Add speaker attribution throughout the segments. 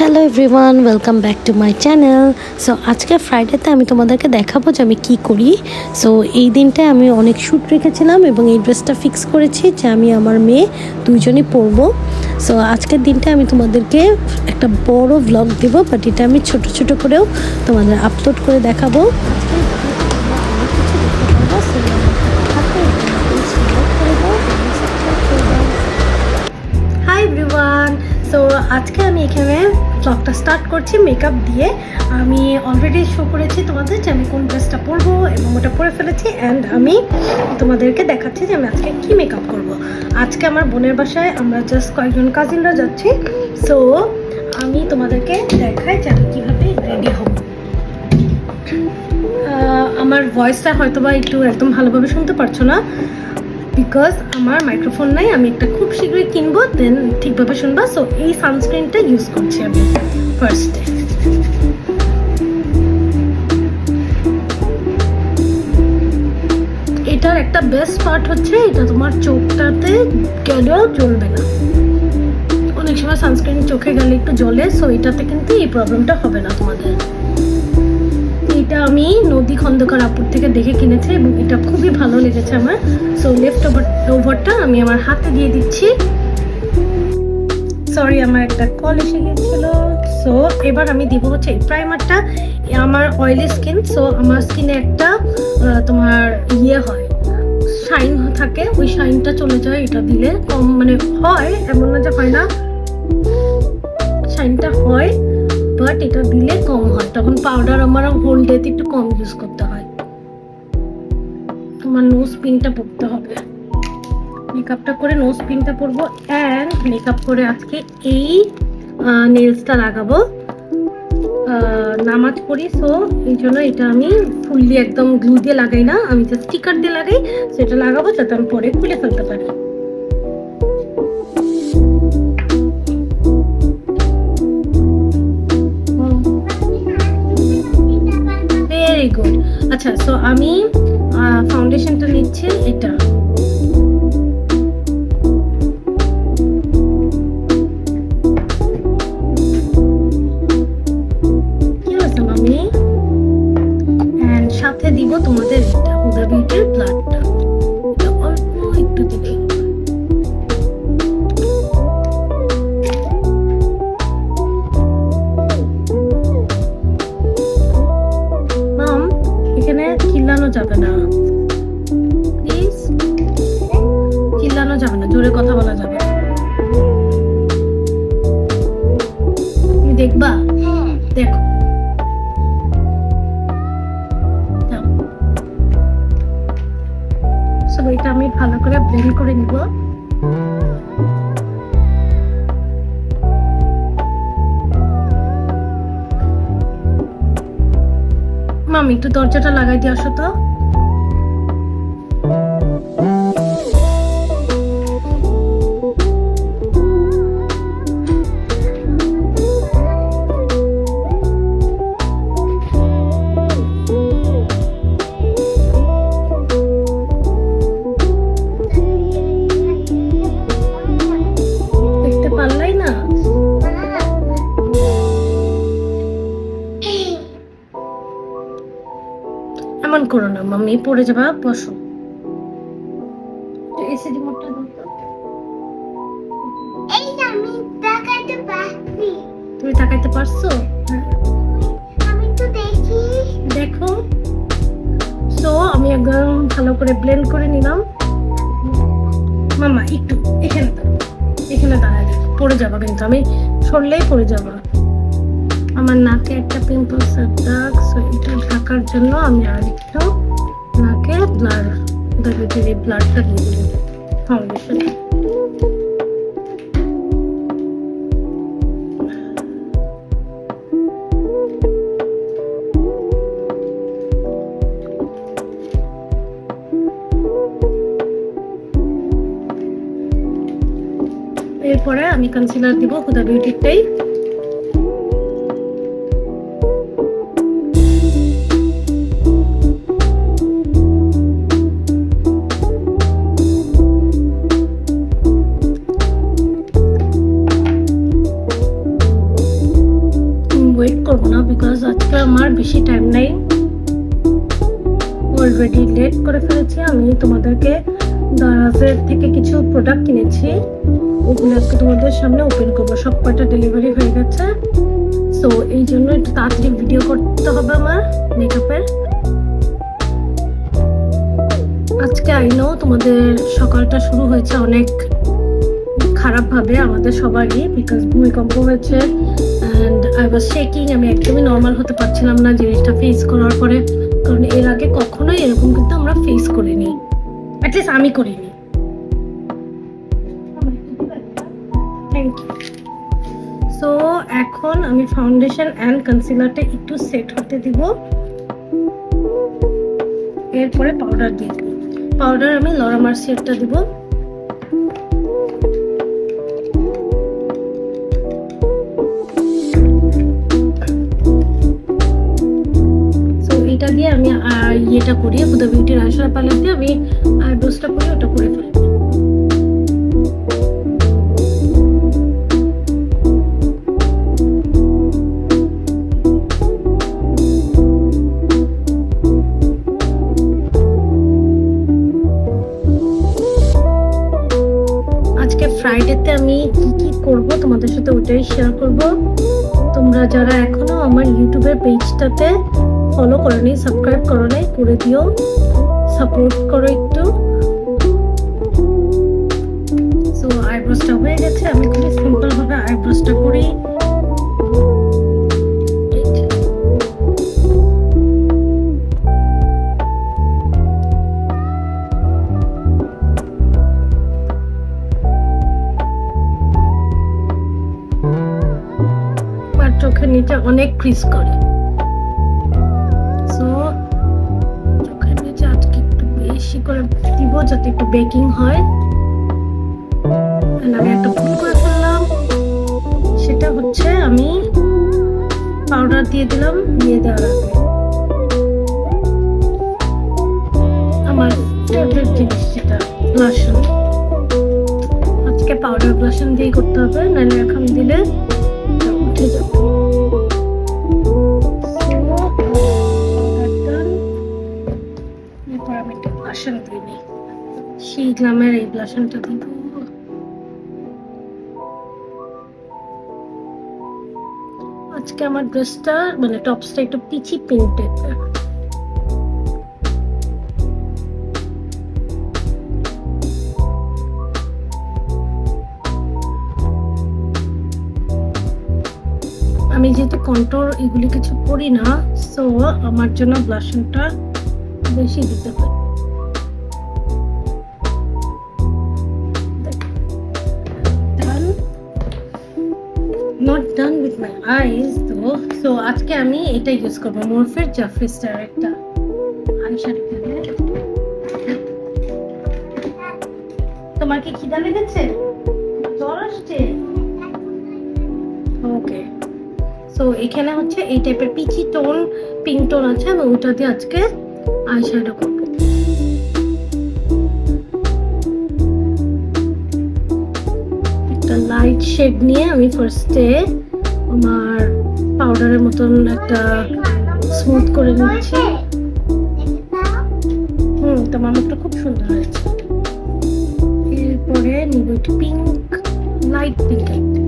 Speaker 1: Hello everyone, welcome back to my channel. So আজকে ফ্রাইডেতে আমি তোমাদেরকে দেখাবো যে আমি কী করি। সো এই দিনটায় আমি অনেক শ্যুট রেখেছিলাম এবং এই ড্রেসটা ফিক্স করেছি যে আমি আমার মেয়ে দুইজনই পরবো। সো আজকের দিনটা আমি তোমাদেরকে একটা বড় ভ্লগ দেবো, বাট এটা আমি ছোট ছোট করেও তোমাদের আপলোড করে দেখাবো। হাই এভরিওয়ান, সো আজকে আমি এখানে ব্লগটা স্টার্ট করছি মেকআপ দিয়ে। আমি অলরেডি শো করেছি তোমাদের যে আমি কোন ড্রেসটা পরবো এবং ওটা পরে ফেলেছি, অ্যান্ড আমি তোমাদেরকে দেখাচ্ছি যে আমি আজকে কি মেকআপ করব। আজকে আমার বোনের বাসায় আমরা জাস্ট কয়েকজন কাজিনরা যাচ্ছি। সো আমি তোমাদেরকে দেখাই যে আমি কীভাবে রেডি হব। আমার ভয়েসটা হয়তো বা একদম ভালোভাবে শুনতে পারছো না, বিকজ আমার মাইক্রোফোন নাই। আমি একটা খুব শীঘ্রই কিনবো, দেন ঠিকভাবে শুনবা। সো এই সানস্ক্রিনটা ইউজ করছি আমি ফার্স্টে। এটার একটা বেস্ট পার্ট হচ্ছে এটা তোমার চোখটাতে গেলেও জ্বলবে না। অনেক সময় সানস্ক্রিন চোখে গেলে একটু জ্বলে, সো এটাতে কিন্তু এই প্রবলেমটা হবে না তোমাদের। এটা আমি নদী খন্দকার আপুর থেকে দেখে কিনেছি এবং এটা খুবই ভালো লেগেছে আমার। সো লেফট ওভারটা আমি আমার হাতে দিয়ে দিচ্ছি। সরি, আমার একটা কল এসে গিয়েছিল। সো এবার আমি দিব হচ্ছে এই প্রাইমারটা। আমার অয়েলি স্কিন, সো আমার স্কিনে একটা তোমার হয়, শাইন থাকে, ওই শাইনটা চলে যায় এটা দিলে। কম মানে হয়, এমন না যে হয় না, শাইনটা হয়, বাট এটা দিলে কম হয়। তখন পাউডার আমার হোল ডেতে একটু কম ইউজ করতে হয়। তোমার নোজ পিনটা পরতে হবে। মেকআপটা করে নোজ পিনটা পরবো, অ্যান্ড মেকআপ করে আজকে এই নেলসটা লাগাবো। নামাজ পড়ি, সো এই জন্য এটা আমি ফুললি একদম গ্লু দিয়ে লাগাই না, আমি জাস্ট স্টিকার দিয়ে লাগাই। সেটা লাগাবো যাতে আমি পরে খুলে ফেলতে পারি। Very good. আচ্ছা, সো আমি ফাউন্ডেশনটা নিচ্ছি। এটা সাথে দিব তোমাদের এটা হুদা বিউটির ব্লাডটা, অল্প একটু দিলে। মাম, এখানে চিল্লানো যাবে না প্লিজ, চিল্লানো যাবে না, জোরে কথা বলা যাবে না। তুমি দেখবা? দেখো, এটা আমি ভালো করে ব্লেন্ড করে নিব। মামি একটু দরজাটা লাগাই দিয়ে আসো তো। এমন করো না মাম্মি, পড়ে যাবা, বসো। এসিডি মোডটা দাও তো। এই যে আমি তাকাইতে পারছি। তুমি তাকাইতে পারছো? আমি তো দেখি। দেখো। সো আমি একদম ভালো করে ব্লেন্ড করে নিলাম। মামা একটু এখানে দাঁড়াও, এখানে দাঁড়ায় দেখো, পড়ে যাবা কিন্তু, আমি সরলেই পড়ে যাবা। আমার নাকে একটা পিম্পলসের দাগ, সো এটা ঢাকার জন্য আমি আর একটু নাকে ব্লাডটা দিয়ে দিই ফাউন্ডেশন। এরপরে আমি কনসিলার দিব হুদা বিউটিরটাই। করবো না, বিকজ আজকে আমার বেশি টাইম নেই, অলরেডি লেট করে ফেলেছি। আমি তোমাদেরকে দারাজের থেকে কিছু প্রোডাক্ট কিনেছি, ওগুলো আজকে তোমাদের সামনে ওপেন করবো। সব কয়টা ডেলিভারি হয়ে গেছে, সো এই জন্য একটু তাড়াতাড়ি ভিডিও করতে হবে আমার মেকআপের। আজকে আই নো তোমাদের সকালটা শুরু হয়েছে অনেক খারাপ ভাবে, আমাদের সবারই, বিকজ ভূমিকম্প হয়েছে অ্যান্ড আই ওয়াজ শেকিং। আমি একদমই নর্মাল হতে পারছিলাম না জিনিসটা ফেস করার পরে, কারণ এর আগে কখনোই এরকম কিন্তু আমরা ফেস করিনি, অ্যাটলিস্ট আমি করিনি। Thank you. সো এখন আমি ফাউন্ডেশন অ্যান্ড কনসিলারটা একটু সেট হতে দিব, এরপরে পাউডার দিয়ে দিব। পাউডার আমি লরা মার্সিয়ারটা দিব। এটা দিয়ে আমি ইয়েটা করি, হুদা বিউটির আইশ্যাডো প্যালেট দিয়ে আমি আইব্রোসটা করি, ওটা করে ফেলি। আজকে ফ্রাইডেতে আমি কি কি করব তোমাদের সাথে ওটাই শেয়ার করব। তোমরা যারা এখনো আমার ইউটিউবের পেজটাতে ফলো করোনি, সাবস্ক্রাইব করো নাই, করে দিও, সাপোর্ট করো একটু। সো আইব্রোসটা হয়ে গেছে, আমি খুবই সিম্পল ভাবে আইব্রোসটা করি। আর চোখের নিচে অনেক ক্রিজ করে, করে দিব যাতে একটু বেকিং হয়। আমি একটা ভুল করে ফেললাম, সেটা হচ্ছে আমি পাউডার দিয়ে দিলাম, দিয়ে দেওয়ার আগে আমার ফেভারিট জিনিস যেটা ব্লাশন, আজকে পাউডার ব্লাশন দিয়ে করতে হবে, নাহলে এখন দিলে উঠে যাবে। সেই গ্লামের এই ব্লাশনটা দিব। আজকে আমার ড্রেসটা মানে টপসটা একটু পিচি পিঙ্ক টাইপের। আমি যেহেতু কন্ট্রোল এগুলি কিছু করি না, সো আমার জন্য ব্লাশনটা বেশি দিতে হয়। Not done with my eyes though. So আজকে আমি এটা ইউজ করব, মরফের জাফরি স্টার একটা আইশ্যাডো প্যালেট। তোমার কি খিদা লেগেছে? জ্বর আসছে? ওকে। সো এখানে হচ্ছে এই টাইপের পিচি টোন, পিঙ্ক টোন আছে, আমি ওটা দিয়ে আজকে আইশ্যাডো করব। একটা লাইট শেড নিয়ে আমি ফার্স্টে আমার পাউডারের মতন একটা স্মুথ করে নিচ্ছি। তোমার মুখটা খুব সুন্দর হয়েছে। এরপরে নিব একটু পিঙ্ক, লাইট পিঙ্ক একটা।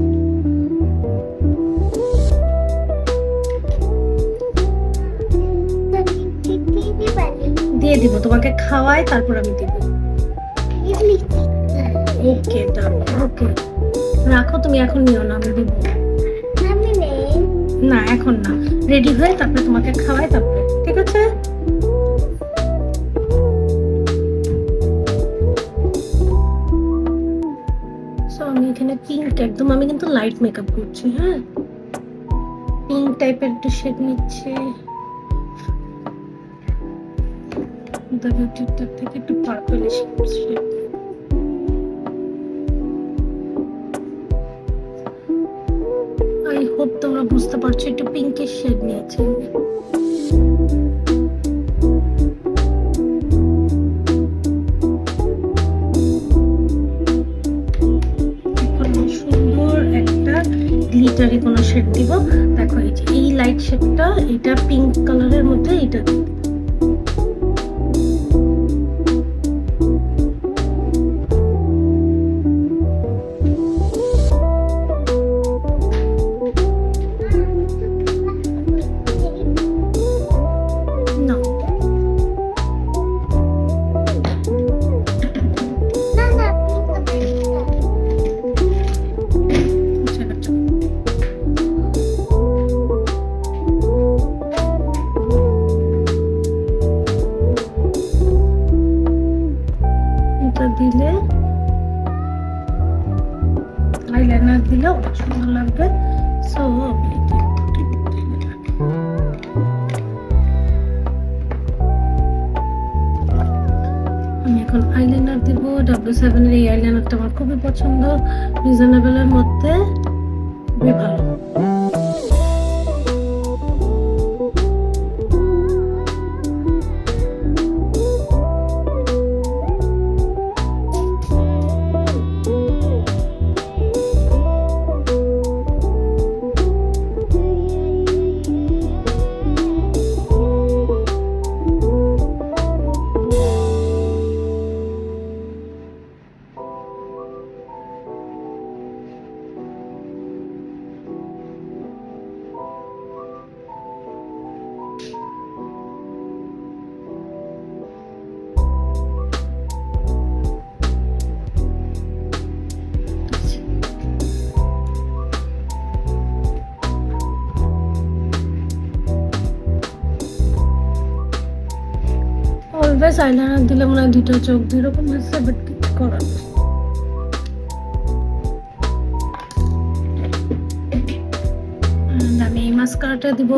Speaker 1: দিয়ে দিব, তোমাকে খাওয়াই তারপর আমি দিব। ওকে ডান, ওকে রাখো, তুমি এখন নিও না, আমি দিব না, এখন না, রেডি হয়ে তারপরে তোমাকে খাওয়াই তারপরে, ঠিক আছে? সো আমি এখানে পিঙ্ক একদম, আমি কিন্তু লাইট মেকআপ করছি, হ্যাঁ, পিঙ্ক টাইপের একটু শেড নিচ্ছি। থেকে একটু পার্পলিশ শেড। আই হোপ তোমরা বুঝতে পারছো, একটু পিঙ্কের শেড নিয়েছি। সুন্দর একটা গ্লিটারি কোনো শেড দিব, দেখো এই যে এই লাইট শেডটা, এটা পিঙ্ক কালারের মধ্যে এটা দিলে আইলাইনার দিলে অনেক সুন্দর লাগবে। সো আমি এখন আইলাইনার দিব। W7 এর এই আইলাইনারটা আমার খুবই পছন্দ, রিজনেবল এর মধ্যে, খুবই ভালো। অলওয়েজ আইলাইনার দিলে মনে হয় দুটো চোখ দুই রকম হচ্ছে, বাট কিছু করার নেই। আমি এই মাস্কারাটা দিব।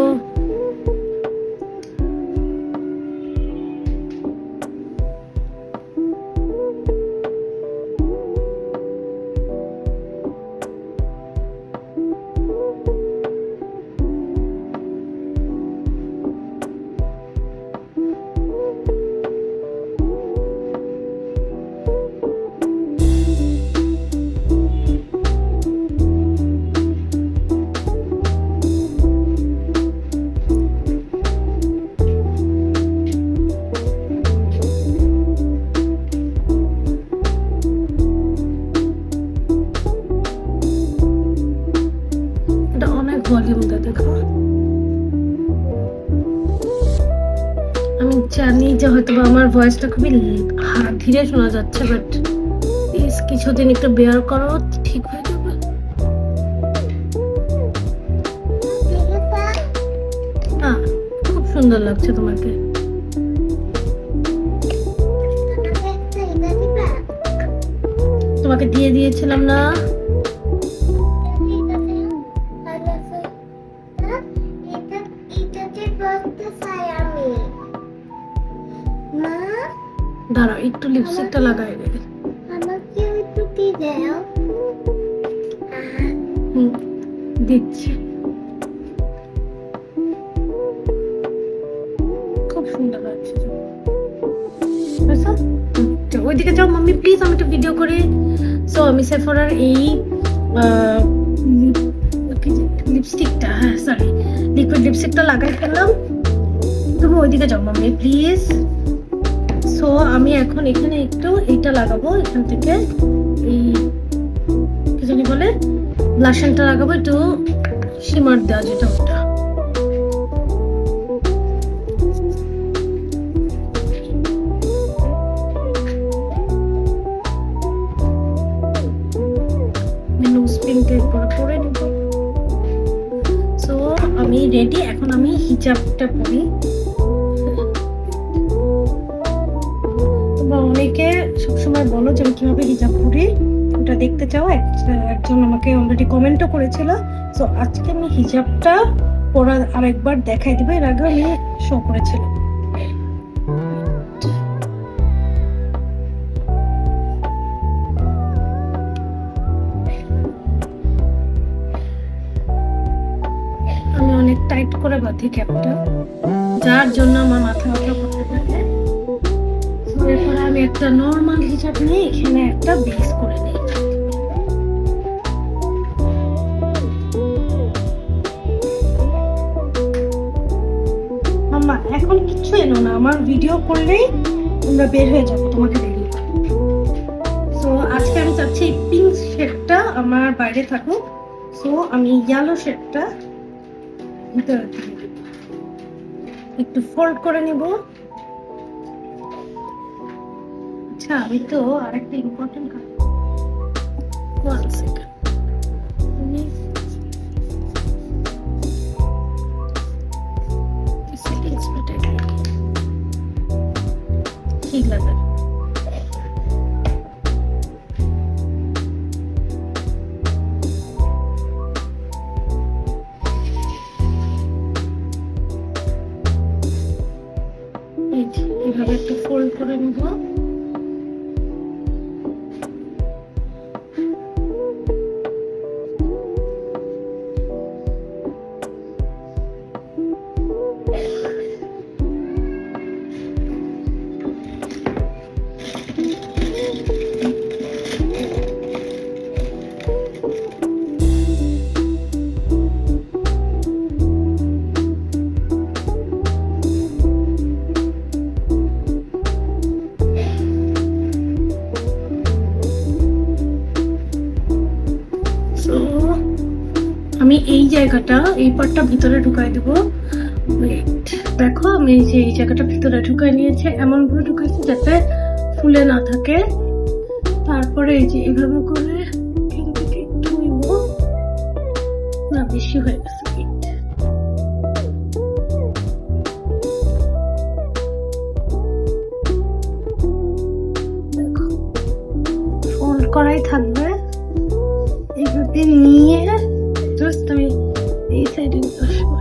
Speaker 1: ভলিউম দেখো, আমি জানি যে হয়তো আমার ভয়েসটা খুবই ধীরে শোনা যাচ্ছে, বাট প্লিজ কিছুদিন একটু বেয়ার করো, ঠিক হয়ে যাবে। না, খুব সুন্দর লাগছে তোমাকে। তোমাকে দিয়ে দিয়েছিলাম না? দাঁড়াও একটু লিপস্টিকটা লাগাই দেবে।
Speaker 2: আমাকে একটু দিয়ে দাও।
Speaker 1: দিচ্ছি। খুব সুন্দর লাগছে। ওইদিকে যাও মাম্মি প্লিজ, আমি একটু ভিডিও করি। সো আমি সেফরার এই লিপস্টিকটা, হ্যাঁ সরি, লিকুইড লিপস্টিকটা লাগাই ফেললাম। তুমি ওইদিকে যাও মাম্মি প্লিজ। সো আমি এখন এখানে একটু এইটা লাগাবো, এখান থেকে এই কি জানি বলে ব্লাশনটা লাগাবো, একটু শিমার দেওয়া যেটা ওটা। নোজ পিনটা পরে নিব। সো আমি রেডি, এখন আমি হিজাবটা পরি। অনেকে সবসময় বলো যে আমি কিভাবে হিজাব পরি, ওটা দেখতে চাও, একজন আমাকে অলরেডি কমেন্টও করেছিল। সো আজকে আমি হিজাবটা পরা আরেকবার দেখাই দিব, এর আগে আমি শো করেছিলাম। আমি অনেক টাইট করে বাঁধি ক্যাপটা, যার জন্য আমার মাথা ব্যথা করতে থাকে। এরপরে আমি একটা নর্মাল হিজাব নিয়ে এখানে একটা বেস করে নিই। ফোন কিচ্ছু এনো না, আমার ভিডিও করলেই আমরা বের হয়ে যাবো তোমাকে দেখি। সো আজকে আমি চাচ্ছি এই পিঙ্ক শেডটা আমার বাইরে থাকুক, সো আমি ইয়েলো শেডটা ভিতরে একটু ফোল্ড করে নিব। আচ্ছা আমি তো আরেকটা ইম্পর্টেন্ট কাজ, ওয়ান সেকেন্ড, ঠিক লাগে। এইভাবে একটু ফোল্ড করে নিব। আমি এই জায়গাটা, এই পার্টটা ভিতরে ঢুকাই দেবো। দেখো আমি এই যে এই জায়গাটা ভিতরে ঢুকাই নিয়েছি, এমন ভাবে ঢুকাইছি যাতে ফুলে না থাকে। তারপরে এই যে এভাবে করে এখান থেকে একটু নিব, না বেশি হয়ে গেছে। দেখো ফোল্ড করাই থাকবে, এইভাবে নিয়ে জাস্ট আমি এই সাইডে আসবো।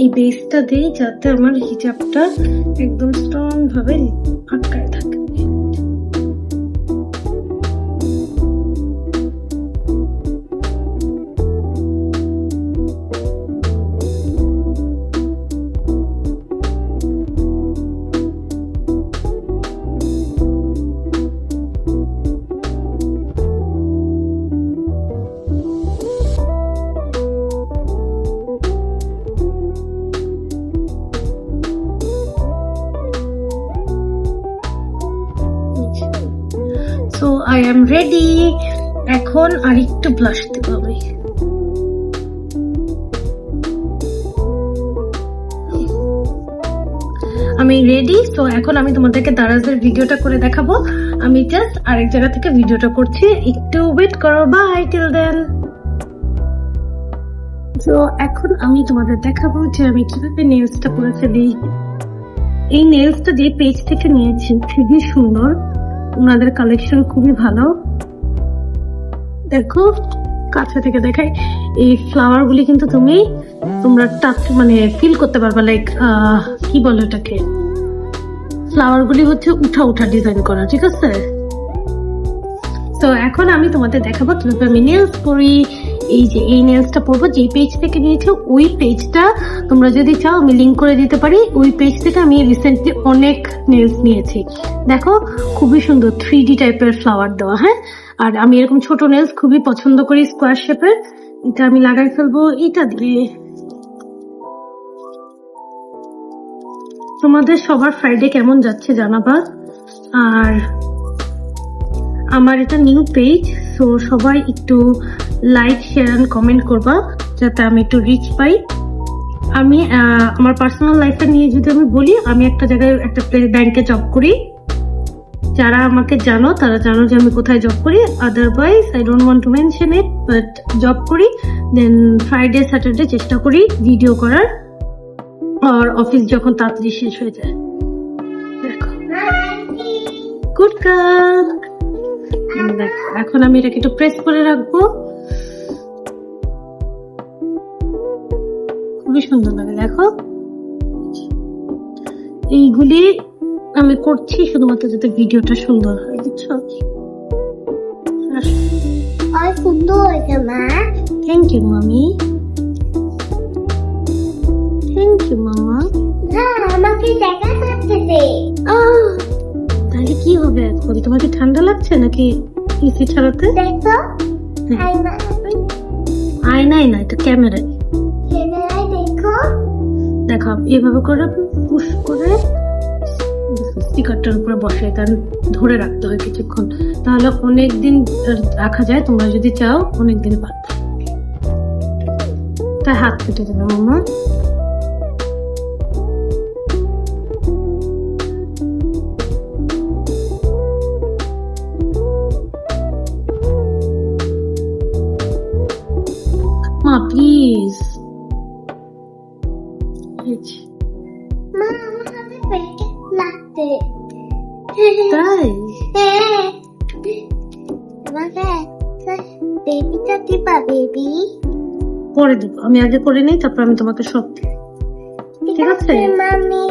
Speaker 1: এই বেসটা দিই যাতে আমার হিজাবটা একদম স্ট্রং ভাবে আটকায় থাকে। So I am ready. এখন আর একটু ব্লাশ দেব আমি। আমি রেডি। সো এখন আমি তোমাদেরকে দারাজের ভিডিওটা করে দেখাবো। আমি জাস্ট আরেক জায়গা থেকে ভিডিওটা করছি, একটু ওয়েট করো। Bye till then. তো এখন আমি তোমাদের দেখাবো যে আমি কিভাবে নেলসটা করে ফেলি। এই নেলসটা যে পেজ থেকে নিয়েছি, খুবই সুন্দর, ওনাদের কালেকশন খুবই ভালো। দেখো কাছে থেকে দেখাই, এই ফ্লাওয়ার গুলি কিন্তু তোমরা টাচ মানে ফিল করতে পারবা, লাইক কি বলে এটাকে, ফ্লাওয়ার গুলি হচ্ছে উঠা উঠা ডিজাইন করা, ঠিক আছে। তো এখন আমি তোমাদের দেখাবো কিভাবে আমি নেলস করি। এই যে এই নেলসটা পরবো, যে পেজ থেকে নিয়েছো ওই পেজটা তোমরা যদি চাও আমি লিংক করে দিতে পারি। ওই পেজ থেকে আমি রিসেন্টলি অনেক নেলস নিয়েছি। দেখো খুবই সুন্দর 3D টাইপের ফ্লাওয়ার দেওয়া। হ্যাঁ, আর আমি এরকম ছোট নেলস খুবই পছন্দ করি, স্কোয়ার শেপের। এটা আমি লাগাই ফেলবো এটা দিয়ে। তোমাদের সবার ফ্রাইডে কেমন যাচ্ছে জানাবা। আর আমার এটা নিউ পেজ, সো সবাই একটু লাইক শেয়ার এন্ড কমেন্ট করবা যাতে আমি একটু রিচ পাই। আমি আমার পার্সোনাল লাইফটা নিয়ে যদি আমি বলি, আমি একটা জায়গায় একটা ব্যাংকে জব করি। যারা আমাকে জানো তারা জানো যে আমি কোথায় জব করি, otherwise I don't want to mention it, but job করি। দেন ফ্রাইডে স্যাটারডে চেষ্টা করি ভিডিও করার, আর অফিস যখন তাড়াতাড়ি শেষ হয়ে যায়। দেখো গুড গার্ল। এখন আমি এটাকে একটু প্রেস করে রাখবো, খুবই সুন্দর লাগে। দেখো এইগুলি আমি করছি শুধুমাত্র যাতে ভিডিওটা সুন্দর হয়, বুঝছো।
Speaker 2: সুন্দর হয়েছে মা।
Speaker 1: থ্যাংক ইউ মামি, থ্যাংক ইউ মামা।
Speaker 2: হ্যাঁ, আমাকে দেখা যাচ্ছে।
Speaker 1: তাহলে কি হবে এখন? তোমার কি ঠান্ডা লাগছে নাকি এসি ছাড়াতে?
Speaker 2: দেখো,
Speaker 1: আয়নায় না, এটা ক্যামেরায়।
Speaker 2: ক্যামেরায় দেখো।
Speaker 1: দেখো এভাবে করে পুশ করে স্টিকারটার উপরে বসে তার ধরে রাখতে হয় কিছুক্ষণ, তাহলে অনেকদিন রাখা যায়। তোমরা যদি চাও অনেকদিন পাবে। তাই হাত কেটে দেবে মামা। মা প্লিজ।
Speaker 2: মা, আমার হাতে পেটে লাগছে।
Speaker 1: তাই
Speaker 2: হ্যাঁ, আমাকে বেবিটা দিবা, বেবি?
Speaker 1: পরে দিব, আমি আগে করে নিই, তারপর আমি তোমাকে সব দিব। ঠিক আছে
Speaker 2: মামি।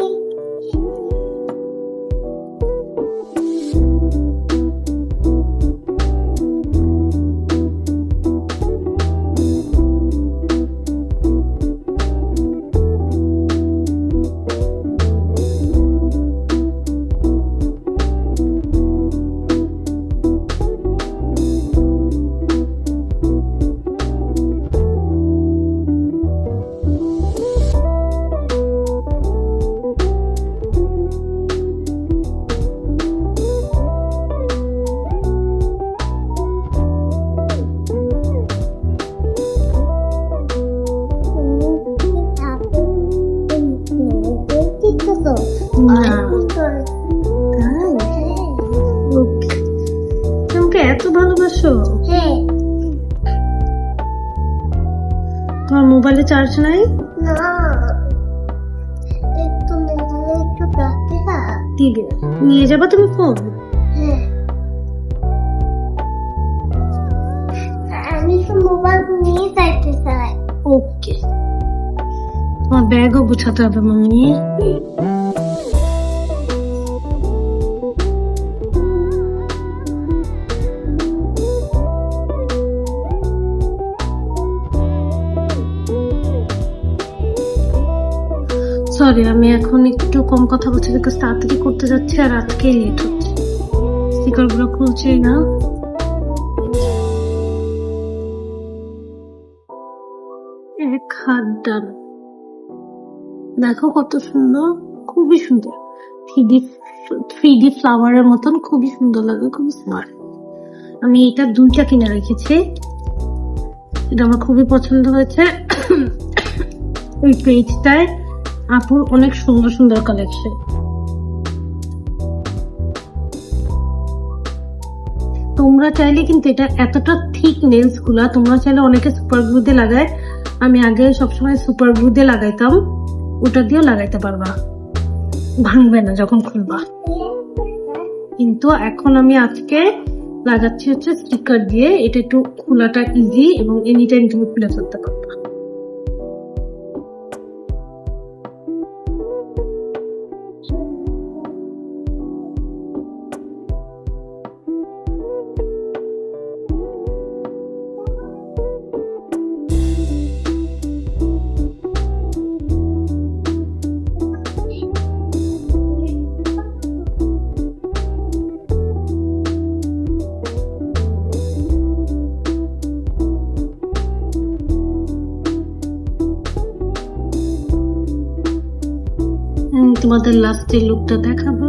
Speaker 1: না, তাই? Okay. তোমাকে এত ভালোবাসো?
Speaker 2: হ্যাঁ।
Speaker 1: তোমার মোবাইলে চার্জ নাই?
Speaker 2: না, একটু মোবাইলে একটু রাখতে না।
Speaker 1: দিবে, নিয়ে যাবা তুমি ফোন?
Speaker 2: হ্যাঁ, আমি তো মোবাইল নিয়ে যাইতে চাই।
Speaker 1: ওকে, তোমার ব্যাগও গুছাতে হবে মামি। সরি, আমি এখন একটু কম কথা বলছি, বিকজ তাড়াতাড়ি করতে যাচ্ছে আর আজকে লেট হচ্ছে। স্টিকার গুলো খুলছে না। এক হাত ডান, দেখো কত সুন্দর, খুবই সুন্দর। 3D ফ্লাওয়ারের মতন খুবই সুন্দর লাগে, খুবই স্মার্ট। আমি এটা 2টা কিনে রেখেছি, এটা আমার খুবই পছন্দ হয়েছে। ওই পেজটায় আপুর অনেক সুন্দর সুন্দর কালেকশন। তোমরা চাইলে কিন্তু এটা এতটা থিক নেলস গুলা তোমরা চাইলে অনেকে সুপার গ্লু দিয়ে লাগায়, আমি আগে সবসময় সুপার গ্লু দিয়ে লাগাইতাম, ওটা দিয়েও লাগাইতে পারবা, ভাঙবে না যখন খুলবা। কিন্তু এখন আমি আজকে লাগাচ্ছি হচ্ছে স্টিকার দিয়ে, এটা একটু খোলাটা ইজি এবং এনি টাইম তুমি খুলে ফেলতে পারবা। তোমাদের লাস্টের লুকটা দেখাবো।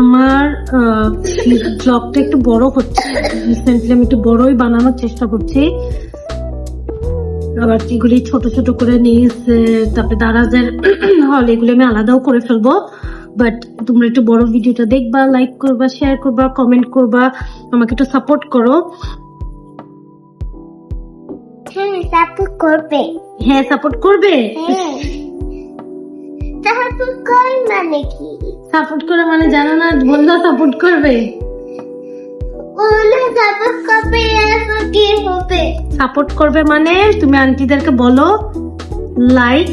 Speaker 1: আমার ব্লগটা একটু বড় হচ্ছে, রিসেন্টলি আমি একটু বড়ই বানানোর চেষ্টা করছি। আবার এগুলি ছোট ছোট করে নিয়েছে, তারপরে দারাজের হল এগুলো আমি আলাদাও করে ফেলবো। বাট তোমরা একটু বড় ভিডিওটা দেখবা, লাইক করবা, শেয়ার করবা, কমেন্ট করবা, আমাকে একটু সাপোর্ট করো।
Speaker 2: হ্যাঁ, সাপোর্ট করবে।
Speaker 1: হ্যাঁ, সাপোর্ট করবে।
Speaker 2: হ্যাঁ, সাপোর্ট করে মানে কি?
Speaker 1: সাপোর্ট করে মানে জানো না, বললো সাপোর্ট করবে।
Speaker 2: ওরা সাপোর্ট করবে, আর কি হবে?
Speaker 1: সাপোর্ট করবে মানে তুমি আন্টিদেরকে বলো লাইক,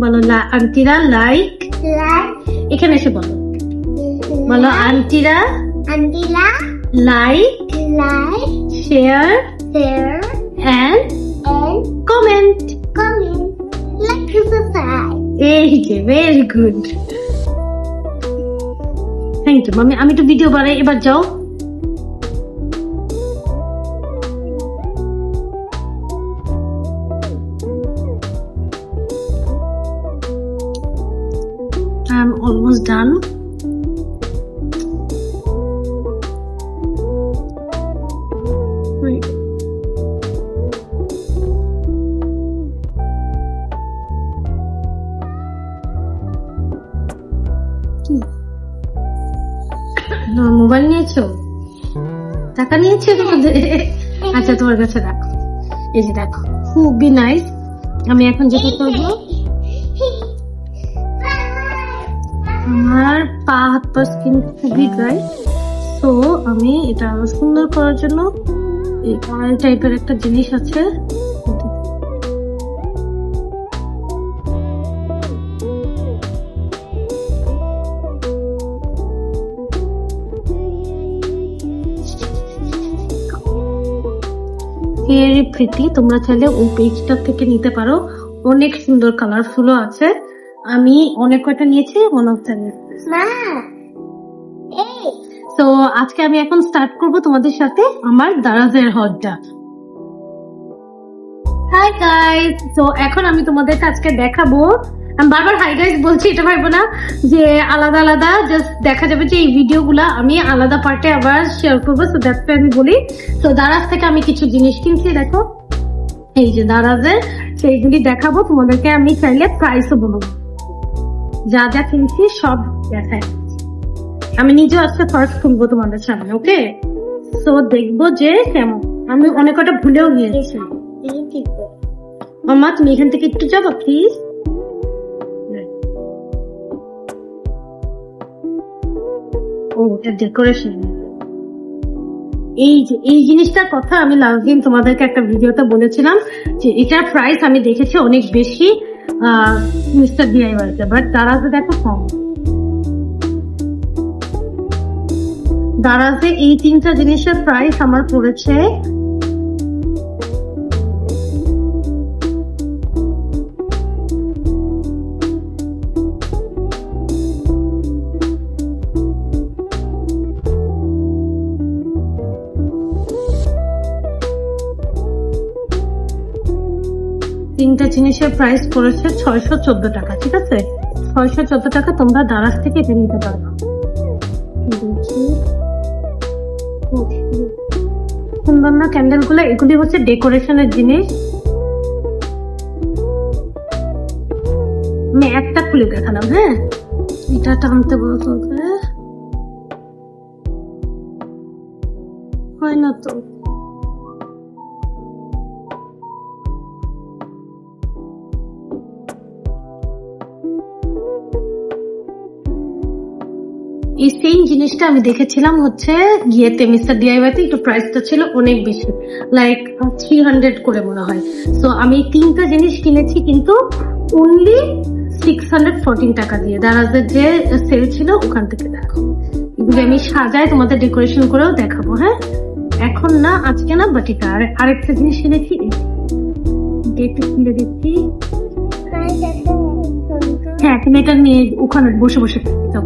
Speaker 1: বলো আন্টিরা লাইক, এখানে এসে বলো, বলো আন্টিরা লাইক, শেয়ার এন্ড কমেন্ট। এই যে ভেরি গুড, থ্যাংক ইউ মামি। আমি তো ভিডিও বানাই, এবার যাও। I'm almost done. Wait. Mobile নিয়েছো, টাকা নিয়েছো? আচ্ছা তোমার কাছে রাখো, এই যে দেখো খুবই নাইস। আমি এখন যেটা করবো, আমার পা হাত পা স্কিন খুবই ড্রাই, তো আমি এটা আরো সুন্দর করার জন্য এই অয়েল টাইপের একটা জিনিস আছে, ভেরি প্রিটি। তোমরা চাইলে ওই পেজটা থেকে নিতে পারো, অনেক সুন্দর কালারফুলও আছে। আমি অনেক কয়টা নিয়েছি, ওয়ান অফ দ্য তো আজকে আমি এখন স্টার্ট করব তোমাদের সাথে আমার দারাজের হলটা। হাই গাইস, তো এখন আমি তোমাদেরকে আজকে দেখাবো, আমি বারবার হাই গাইস বলছি, এটা ভাববো না যে আলাদা আলাদা, জাস্ট দেখা যাবে যে এই ভিডিওগুলা আমি আলাদা পার্টে আবার শেয়ার করবো, তো দ্যাটস আমি বলি। তো দারাজ থেকে আমি কিছু জিনিস কিনছি, দেখো এই যে দারাজের, সেইগুলি দেখাবো তোমাদেরকে। আমি চাইলে প্রাইসও বলবো, যা যা কিনছি সব দেখায়। আমি নিজেও আজকে ফার্স্ট খুলবো তোমাদের সামনে, ওকে? তো দেখবো যে কেমন। আমি অনেক কটা ভুলেও গিয়েছি। মামা তুমি এখান থেকে একটু যাবো প্লিজ। ও ডেকোরেশন, এই যে এই জিনিসটার কথা আমি লাস্ট দিন তোমাদেরকে একটা ভিডিওতে বলেছিলাম যে এটার প্রাইস আমি দেখেছি অনেক বেশি মিস্টার ডিআইওয়াইতে, বাট দারাজে দেখো কম। দারাজে এই তিনটা জিনিসের প্রাইস আমার পড়েছে তিনটা জিনিসের প্রাইস পড়েছে 614 টাকা, ঠিক আছে? 614 টাকা তোমরা দারাজ থেকে এটা নিতে পারো। সুন্দর না ক্যান্ডেল গুলো? এগুলি হচ্ছে ডেকোরেশনের জিনিস। আমি একটা খুলে দেখালাম, হ্যাঁ এটা টানতে বলতো, হয় না তো। এই সেম জিনিসটা আমি দেখেছিলাম হচ্ছে গিয়েতে মিস্টার ডিআইওয়াইতে, একটু প্রাইসটা ছিল অনেক বেশি, লাইক 300 করে মনে হয়। তো আমি তিনটা জিনিস কিনেছি কিন্তু অনলি 614 টাকা দিয়ে, দারাজের যে সেল ছিল ওখান থেকে। দেখো এগুলো আমি সাজায় তোমাদের ডেকোরেশন করেও দেখাবো, হ্যাঁ এখন না, আজকে না, বাট এটা আরেকটা জিনিস কিনেছি, একটু খুলে দিচ্ছি। হ্যাঁ তুমি এটা নিয়ে ওখানে বসে বসে যাও।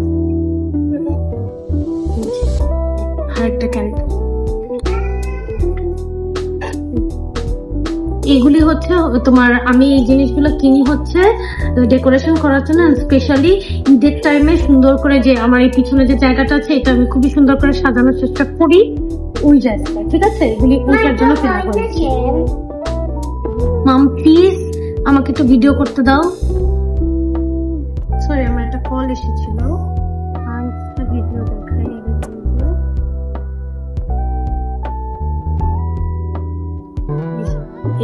Speaker 1: এগুলি হচ্ছে তোমার, আমি এই জিনিসগুলো কিনি হচ্ছে ডেকোরেশন করার জন্য, স্পেশালি ঈদের টাইমে সুন্দর করে, যে আমার এই পিছনে যে জায়গাটা আছে এটা আমি খুবই সুন্দর করে সাজানোর চেষ্টা করি ওই জায়গাটা, ঠিক আছে? এগুলি ওইটার জন্য কেনা করেছি। মাম প্লিজ আমাকে একটু ভিডিও করতে দাও, সরি আমার একটা কল এসেছিল, ভিডিও দেখাই।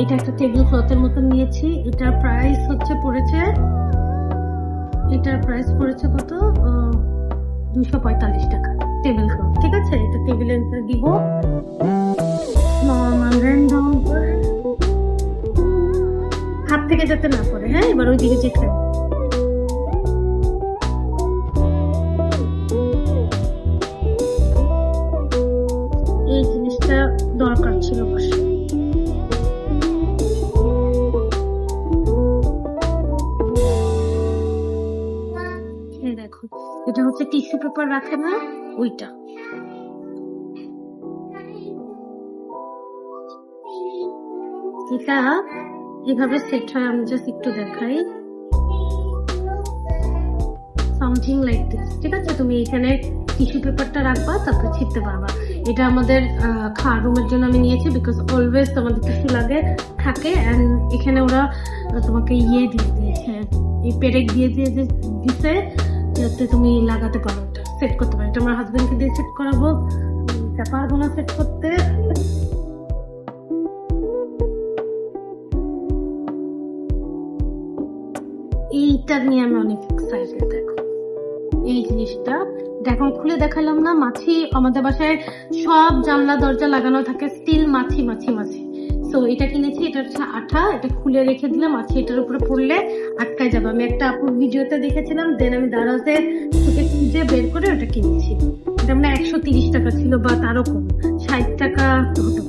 Speaker 1: এটা একটা টেবিল ক্লথের মতন নিয়েছি, এটার প্রাইস হচ্ছে পড়েছে, এটার প্রাইস পড়েছে কত, 245 টাকা টেবিল ক্লথ, ঠিক আছে? এটা টেবিলের উপরে দিব, নর্মাল র্যান্ডম চোখে যাতে না পড়ে। হ্যাঁ, এবার ওইদিকে যেতে এই জিনিসটা দরকার ছিল বসে। দেখো, এটা হচ্ছে টিস্যু পেপার রাখে না, ওইটা। এটা এভাবে সেট হয়, আমি জাস্ট একটু দেখাই। সামথিং লাইক দিস, ঠিক আছে? তুমি এখানে টিস্যু পেপারটা রাখবা, তারপর ছিটতে পারবা। এটা আমাদের খাওয়ার রুমের জন্য আমি নিয়েছি, বিকজ অলওয়েজ তোমাদের টিস্যু লাগে থাকে। অ্যান্ড এখানে ওরা তোমাকে দিয়ে দিয়েছে, এই পেরেক দিছে যাতে তুমি লাগাতে পারো, এটা সেট করতে পারো। এটা আমার হাজবেন্ডকে দিয়ে সেট করাবো, এটা পারবো না সেট করতে। এইটা নিয়ে আমি অনেক এক্সাইটেড। দেখো এই জিনিসটা, এখন খুলে দেখালাম না। মাছি, আমাদের বাসায় সব জানলা দরজা লাগানো থাকে স্টিল মাছি মাছি মাছি। তো এটা কিনেছি, এটা হচ্ছে আঠা, এটা খুলে রেখে দিলাম, মাছি এটার উপরে পড়লে আটকায় যাবে। আমি একটা আপুর ভিডিওতে দেখেছিলাম, দেন আমি দারাজে থেকে খুঁজে বের করে ওটা কিনেছি। এটা মানে 130 টাকা ছিল বা তারও কম, 60 টাকা হতো।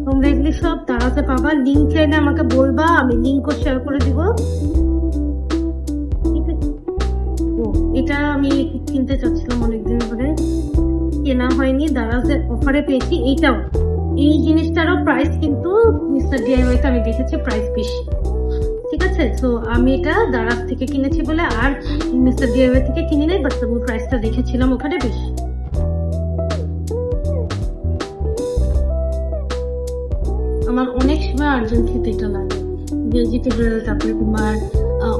Speaker 1: তোমরা এগুলি সব দারাজে পাবা। লিঙ্ক চাইলে আমাকে বলবা, আমি লিঙ্কও শেয়ার করে দিব। এটা আমি কিনতে চাচ্ছিলাম অনেকদিন ধরে, কেনা হয়নি, দারাজের অফারে পেয়েছি। এইটাও, এই জিনিসটারও প্রাইস কিন্তু মিস্টার ডিআইওয়াই তে আমি দেখেছি প্রাইস বেশি, ঠিক আছে? তো আমি এটা দারাজ থেকে কিনেছি বলে আর মিস্টার ডিআইওয়াই থেকে কিনি নাই, বাট তবু প্রাইসটা দেখেছিলাম ওখানে বেশি। আমার অনেক সময় আর্জেন্ট খেতে এটা লাগে, ভেজিটেবল, তারপরে তোমার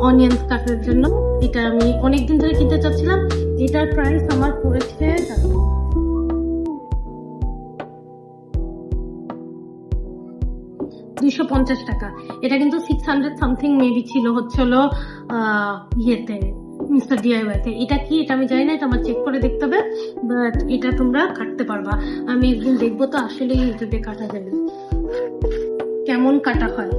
Speaker 1: অনিয়ন্স কাটার জন্য। এটা আমি অনেকদিন ধরে কিনতে চাচ্ছিলাম। এটার প্রাইস আমার পড়েছে 250 টাকা। এটা কিন্তু 600 সামথিং মেবি ছিল, হচ্ছে হলো ইয়েতে মিস্টার ডিআইওয়াই তে। এটা কি, এটা আমি জানি না, এটা আমার চেক করে দেখতে হবে, বাট এটা তোমরা কাটতে পারবা। আমি একদিন দেখবো তো আসলে ইউটিউবে কাটা যাবে, কেমন কাটা হয়।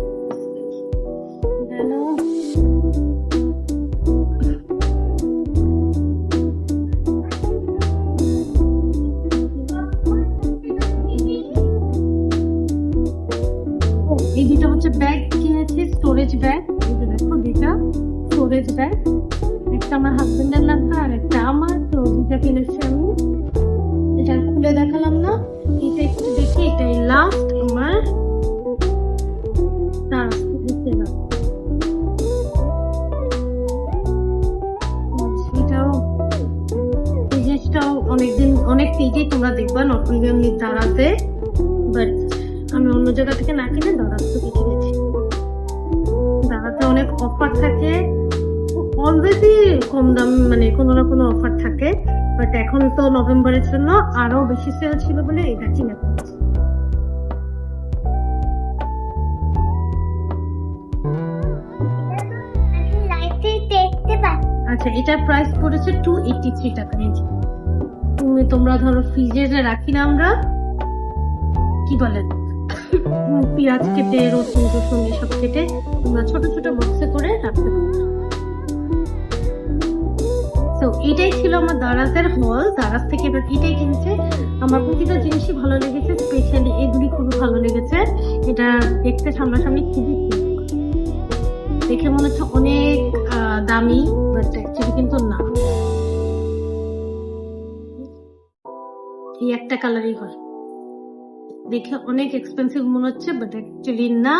Speaker 1: এই দুটো হচ্ছে ব্যাগ কিনেছি, স্টোরেজ ব্যাগ। দেখো দুটা স্টোরেজ ব্যাগ, একটা আমার হাজবেন্ডের লেখা আর একটা আমার। তো দুটা কিনেছি আমি। এটা খুলে দেখালাম না, এটা একটু দেখি। এটাই লাস্ট আমার। এটাও, এই জিনিসটাও অনেকদিন অনেক পেজেই তোমরা দেখবা, নট অনলি দারাজে, বাট আমি অন্য জায়গা থেকে না কিনে দারাজ থেকে কিনেছি। দারাজে অনেক অফার থাকে, অলরেডি কম দাম, মানে কোনো না কোনো অফার থাকে। বাট এখন তো নভেম্বরের জন্য আরো বেশি সেল ছিল বলে এটা কিনে ফেলেছি। আচ্ছা, এটার প্রাইস পড়েছে 283 টাকা। তোমরা ধরো ফ্রিজে যে রাখি না আমরা, কি বলে, পেঁয়াজ কেটে, রসুন টসুন এসব কেটে তোমরা ছোট ছোট বক্সে করে রাখতে পারো। তো এটাই ছিল আমার দারাজের হল। দারাজ থেকে এবার এটাই কিনছে। আমার প্রতিটা জিনিসই ভালো লেগেছে, স্পেশালি এগুলি খুবই ভালো লেগেছে। এটা দেখতে সামনাসামনি খুবই দেখে মনে হচ্ছে অনেক দামি, বাট অ্যাকচুয়ালি কিন্তু না, এই একটা কালারই হয়। দেখে অনেক এক্সপেন্সিভ মনে হচ্ছে, বাট অ্যাকচুয়ালি না,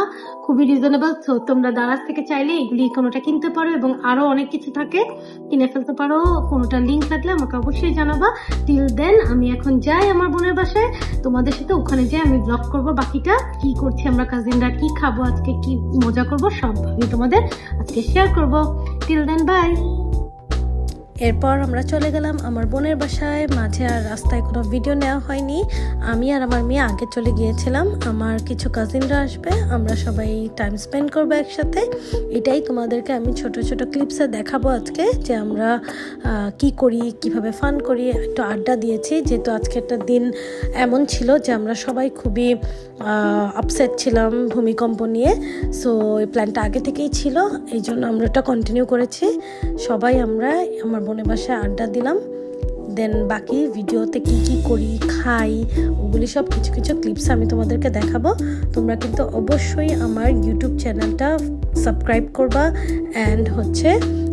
Speaker 1: খুবই রিজনেবল। তো তোমরা দারাজ থেকে চাইলে এগুলি কোনোটা কিনতে পারো, এবং আরো অনেক কিছু থাকে, কিনে ফেলতে পারো। কোনোটা লিঙ্ক থাকলে আমাকে অবশ্যই জানাবা। টিল দেন আমি এখন যাই আমার বোনের বাসায়, তোমাদের সাথে ওখানে যাই আমি ব্লগ করবো বাকিটা, কি করছি আমরা কাজিনরা, কি খাবো আজকে, কি মজা করবো, সব আমি তোমাদের আজকে শেয়ার করবো। Till then bye. এরপর আমরা চলে গেলাম আমার বোনের বাসায়। মাঝে আর রাস্তায় কোনো ভিডিও নেওয়া হয়নি। আমি আর আমার মেয়ে আগে চলে গিয়েছিলাম। আমার কিছু কাজিনরা আসবে, আমরা সবাই টাইম স্পেন্ড করবো একসাথে। এটাই তোমাদেরকে আমি ছোট ছোট ক্লিপসে দেখাবো আজকে, যে আমরা কি করি, কিভাবে ফান করি। একটু আড্ডা দিয়েছি, যেহেতু আজকে একটা দিন এমন ছিল যে আমরা সবাই খুবই আপসেট ছিলাম ভূমিকম্প নিয়ে। সো এই প্ল্যানটা আগে থেকেই ছিল, এই জন্য আমরা এটা কন্টিনিউ করেছি। সবাই আমরা আমার বোনের বাসায় আড্ডা দিলাম। দেন বাকি ভিডিওতে কি কি করি, খাই, ওগুলি সব কিছু কিছু ক্লিপস আমি তোমাদেরকে দেখাবো। তোমরা কিন্তু অবশ্যই আমার ইউটিউব চ্যানেলটা সাবস্ক্রাইব করবা, অ্যান্ড হচ্ছে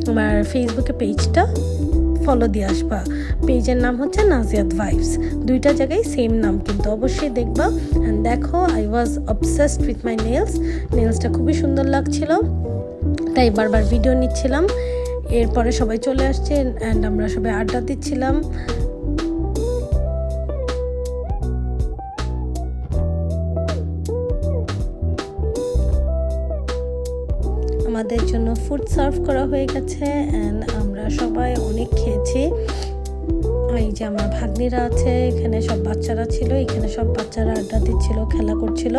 Speaker 1: আমার ফেসবুকে পেজটা ফলো দিয়ে আসবা। পেজের নাম হচ্ছে নাজিয়াত ভাইবস, দুইটা জায়গায় সেম নাম, কিন্তু অবশ্যই দেখবা। অ্যান্ড দেখো, I was obsessed with my নেলসটা খুবই সুন্দর লাগছিল, তাই বারবার ভিডিও নিচ্ছিলাম। এরপরে সবাই চলে আসছে অ্যান্ড আমরা সবাই আড্ডা দিচ্ছিলাম। আমাদের জন্য ফুড সার্ভ করা হয়ে গেছে অ্যান্ড আমরা সবাই অনেক খেয়েছি। এই যে আমার ভাগ্নিরা আছে, এখানে সব বাচ্চারা ছিল, এখানে সব বাচ্চারা আড্ডা দিচ্ছিল, খেলা করছিল।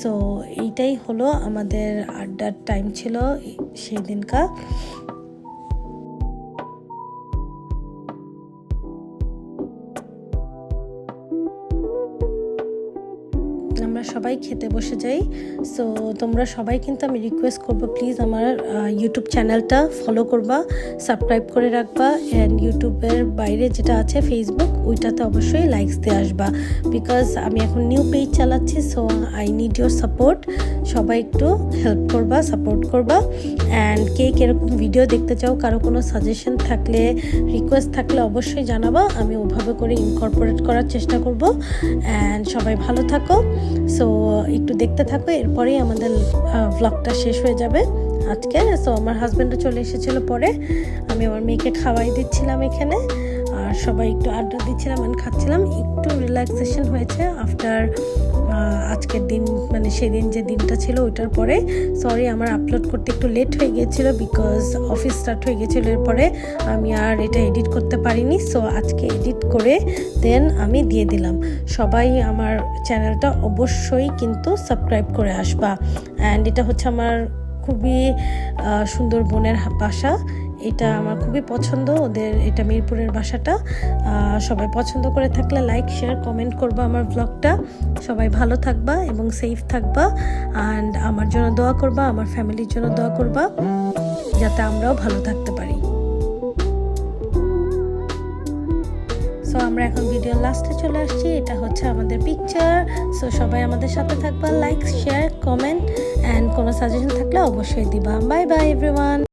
Speaker 1: সো এইটাই হলো আমাদের আড্ডার টাইম ছিল সেই দিনকার। আমরা সবাই খেতে বসে যাই। সো তোমরা সবাই কিন্তু আমি রিকোয়েস্ট করবো, প্লিজ আমার ইউটিউব চ্যানেলটা ফলো করবা, সাবস্ক্রাইব করে রাখবা। অ্যান্ড ইউটিউবের বাইরে যেটা আছে ফেসবুক, ওইটাতে অবশ্যই লাইকস দিয়ে আসবা, বিকজ আমি এখন নিউ পেজ চালাচ্ছি। So I need your support. সবাই একটু হেল্প করবা, সাপোর্ট করবা। অ্যান্ড কে কীরকম ভিডিও দেখতে চাও, কারো কোনো সাজেশন থাকলে, রিকোয়েস্ট থাকলে অবশ্যই জানাবা, আমি ওভাবে করে ইনকর্পোরেট করার চেষ্টা করব। অ্যান্ড সবাই ভালো থাকো। সো একটু দেখতে থাকো, এরপরেই আমাদের ভ্লগটা শেষ হয়ে যাবে আজকে। সো আমার হাজব্যান্ডও চলে এসেছিলো পরে, আমি আমার মেয়েকে খাওয়াই দিচ্ছিলাম এখানে, আর সবাই একটু আড্ডা দিচ্ছিলাম আর খাচ্ছিলাম। একটু রিল্যাক্সেশন হয়েছে আফটার আজকের দিন, মানে সেদিন যে দিনটা ছিল ওইটার পরে। সরি, আমার আপলোড করতে একটু লেট হয়ে গিয়েছিলো, বিকজ অফিস স্টার্ট হয়ে গেছিলো, এরপরে আমি আর এটা এডিট করতে পারিনি। সো আজকে এডিট করে দেন আমি দিয়ে দিলাম। সবাই আমার চ্যানেলটা অবশ্যই কিন্তু সাবস্ক্রাইব করে আসবা। অ্যান্ড এটা হচ্ছে আমার খুবই সুন্দর বোনের বাসা, এটা আমার খুবই পছন্দ ওদের, এটা মিরপুরের বাসাটা। সবাই পছন্দ করে থাকলে লাইক, শেয়ার, কমেন্ট করবা আমার ব্লগটা। সবাই ভালো থাকবা এবং সেফ থাকবা, অ্যান্ড আমার জন্য দোয়া করবা, আমার ফ্যামিলির জন্য দোয়া করবা, যাতে আমরাও ভালো থাকতে পারি। সো আমরা এখন ভিডিও লাস্টে চলে আসছি, এটা হচ্ছে আমাদের পিকচার। সো সবাই আমাদের সাথে থাকবা, লাইক, শেয়ার, কমেন্ট, অ্যান্ড কোনো সাজেশন থাকলে অবশ্যই দিবা। Bye bye everyone.